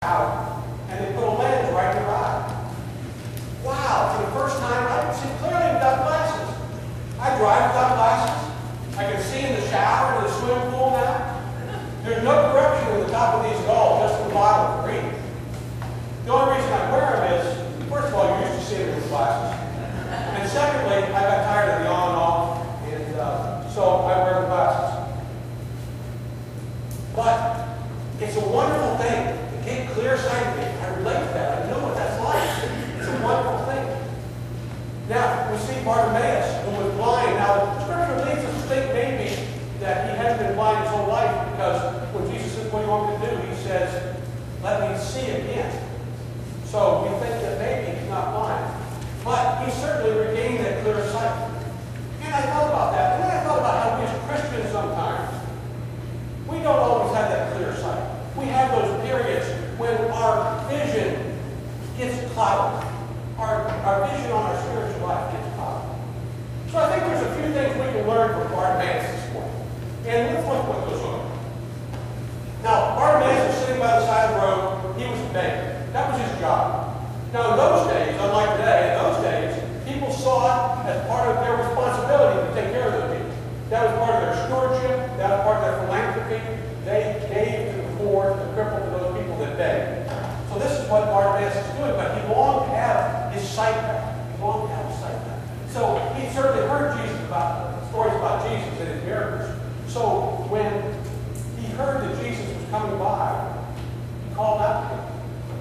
out, and they put a lens right in your eye. Wow, for the first time, I can see clearly without glasses. I drive without glasses. I can see in the shower and the swimming pool now. There's no correction in the top of these at all, just the bottom of reading. The only reason I wear them is, first of all, you're used to seeing them with glasses. And secondly, I got tired of the on and off, and so I wear the glasses. But it's a wonderful thing to get clear sight. I relate to that. I know what that's like. It's a wonderful thing. Now, we see Bartimaeus, who was blind. Now, the scripture leads us to think maybe that he hadn't been blind his whole life, because when Jesus says, "What do you want me to do?" he says, "Let me see again." So we think that maybe he's not blind. But he certainly regained that clear sight. And I thought about that. And then I thought about how we as Christians sometimes, we don't always have that clear sight. We have those periods when our vision gets clouded. Our vision on our spiritual life gets clouded. So I think there's a few things we can learn from Bartimaeus this morning. And let's look what goes on. Now, Bartimaeus was sitting by the side of the road. He was a beggar. That was his job. Now, in those days, unlike today, in those days, people saw it as part of their responsibility to take care of those people. That was part of their stewardship. That was part of their philanthropy. They gave to the poor, the crippled, to those people that begged. So this is what Bartimaeus is doing, but he longed to have his sight back. He longed to have his sight back. So he certainly heard stories about Jesus and his miracles. So when he heard that Jesus was coming by, he called out to him.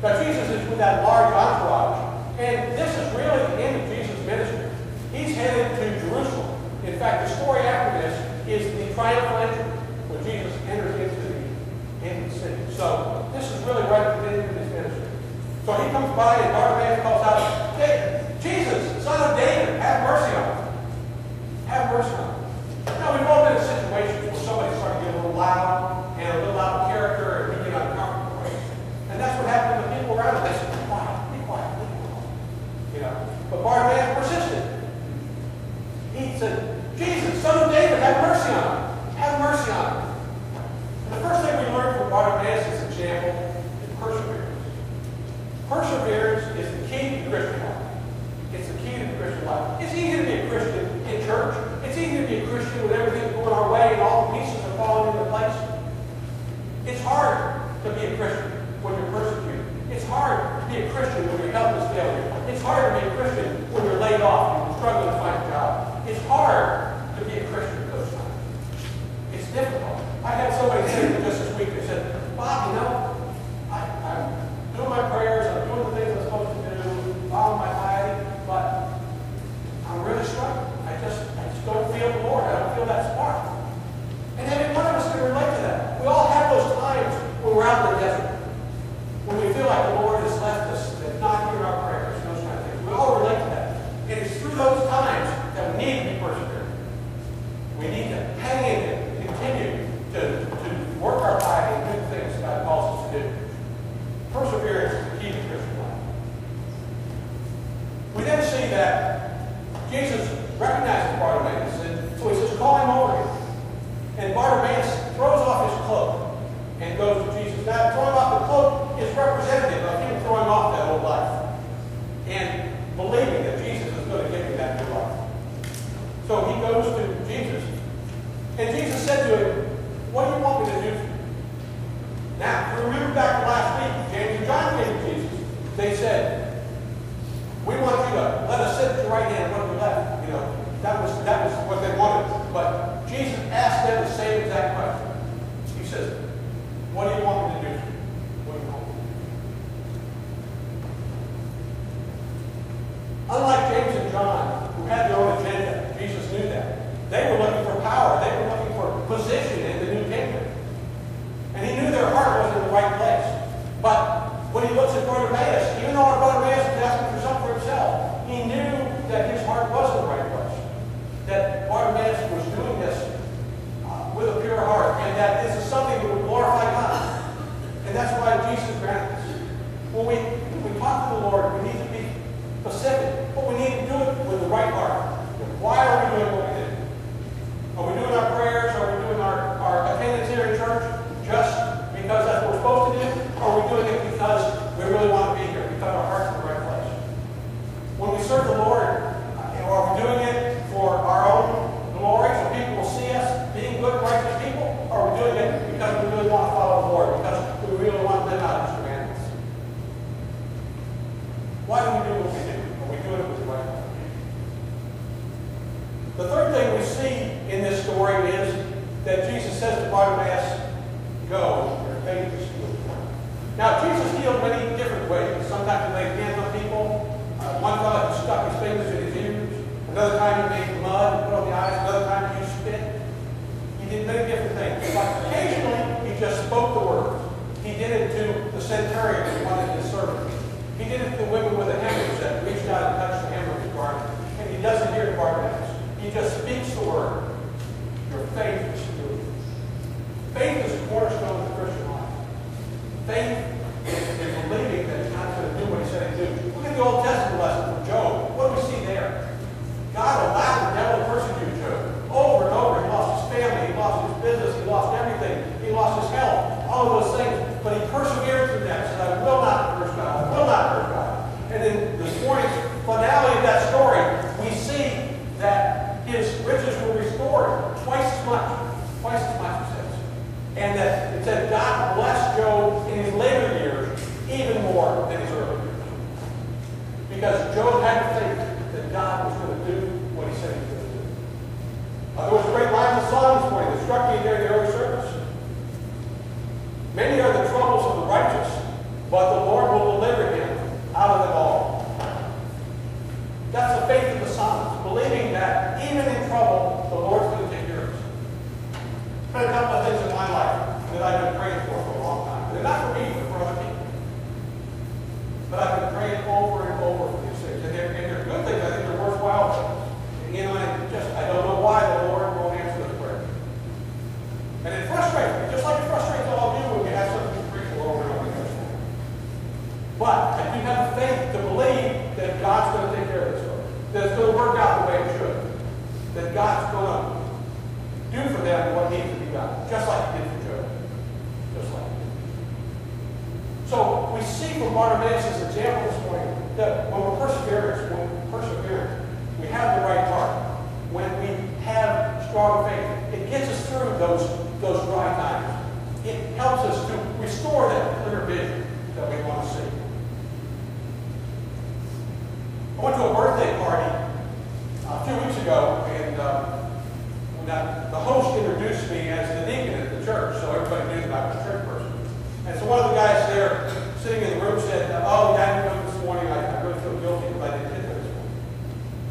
Now Jesus is with that large entourage, and this is really the end of Jesus' ministry. He's headed to Jerusalem. In fact, the story after this is the triumphal entry, when Jesus enters into the city. So this is really right at the end of his ministry. So he comes by, and Bartimaeus calls out, "Hey, Jesus, son of David, have mercy on me. Have mercy on me." Now, we've all been in situations where somebody started to get a little loud, and a little out of character, and we get uncomfortable. And that's what happened to the people around us. They said, "Be quiet, be quiet, be quiet." You know, but Bartimaeus persisted. He said, "Jesus, son of David, have mercy on me. Have mercy on me." And the first thing we learn from Bartimaeus' example is perseverance. Perseverance is the key to the Christian life. It's the key to the Christian life. It's easy to be a Christian in church. It's easy to be a Christian when everything's going our way and all the pieces are falling into place. It's hard to be a Christian when you're persecuted. It's hard to be a Christian when your health is failing. It's hard to be a Christian when you're laid off and you're struggling to find a job. It's hard to be a Christian at those times. It's difficult. I had somebody say to me just this week, they said, "Bob, you know, I'm doing my prayers, I'm doing the things I'm supposed to do, following my piety, but I'm really struggling. I just don't feel the Lord. I don't feel that spark." And every one of us can relate to that. We all have those times when we're out in the desert, when we feel like the Lord has left us and not hear our prayers, those kind of things. We all relate to that. And it's through those times that we need to be perseverant. We need to hang in there, continue to work Now, Jesus healed many different ways. Sometimes he laid hands on people. One fellow he stuck his fingers in his ears. Another time he made mud and put on the eyes. Another time he used spit. He did many different things. But occasionally, he just spoke the word. He did it to the centurion who wanted his servant. He did it to the women with the hemorrhage that reached out and touched the hem of his garment. And he does it here in Bartimaeus. He just speaks the word. Your faith is healed. Faith is a cornerstone of the Christian life. Faith is believing that God's going to do what he said he'd do. Look at the Old Testament lesson from Job. What do we see there? God allowed the devil to persecute Job over and over. He lost his family. He lost his business. He lost everything. He lost his health. All of those things. But he persevered through that. Said, I will not curse God. I will not curse God. And in this morning's finale of that story, we see that his riches were restored twice as much. Twice as much, it says. And that it said God blessed Job in his later years even more than his early years. Because Job had faith that God was going to do what he said he was going to do. There was a great line of song this morning that struck me during the early service. Many are the troubles of the righteous, but the Lord will deliver him out of them all. That's the faith of the Psalms, believing that even in trouble, the Lord's going to take care of us. There's been a couple of things in my life that I've been praying for a long time. They're not for me, but for other people. But I've been praying over and over for these things. And they're good things. I think they're worthwhile things. And, you know, I don't know why the Lord won't answer those prayers. And it frustrates me, just like it frustrates all of you when you have something to preach over and over again. But I do have the faith to believe that God's going to take care of this story. That it's going to work out the way it should. That God's going to do for them what needs to be done. Just like he did for Job. Just like he did. So we see from Bartimaeus' example this morning that when we're perseverance, we have the right heart. When we have strong faith, it gets us through those dry times. It helps us to restore that clear vision that we want to see. I went to a birthday party a few weeks ago, and the host introduced me as the deacon at the church, so everybody knew that I was a church person. And so one of the guys there sitting in the room said, oh, yeah, I didn't go this morning. I really feel guilty because I didn't get there this morning.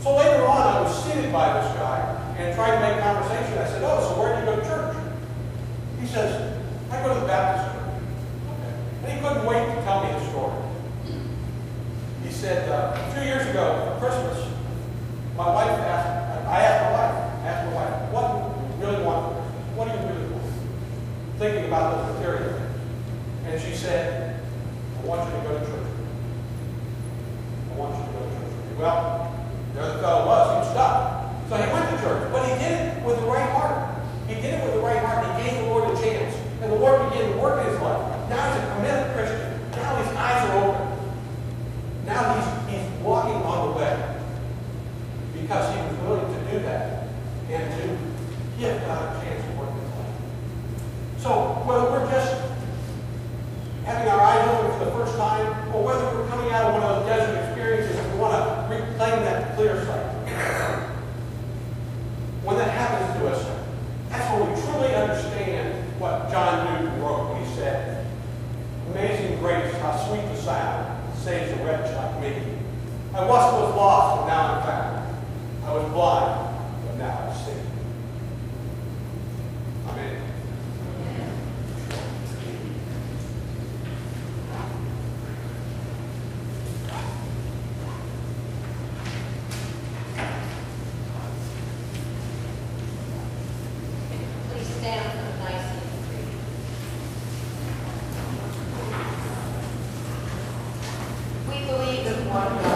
So later on, I was seated by this guy and trying to make conversation. I said, oh, so where do you go to church? He says, I go to the Baptist church. Okay. And he couldn't wait to tell me the story. He said, a few years ago, for Christmas, I asked my wife, what do you really want for Christmas? What do you really want? Thinking about those material things. And she said, I want you to go to church. I want you to go to church. Well, there the fellow was. He was stuck. So he went to church. But he did it with the right heart. He did it with the right heart. He gave the Lord a chance. And the Lord began to work in his life. Now he's a committed Christian. Now his eyes are open. Now he's walking on the way. Because he was willing to do that. And to give God a chance to work in his life. So whether we're just having our eyes open for the first time, or whether we're coming out of one of those desert experiences and we want to reclaim that clear sight. When that happens to us, that's when we truly understand what John Newton wrote when he said, amazing grace, how sweet the sound, saves a wretch like me. I once was lost, but now I'm found. I was blind, but now I see. Amen. We believe in one God.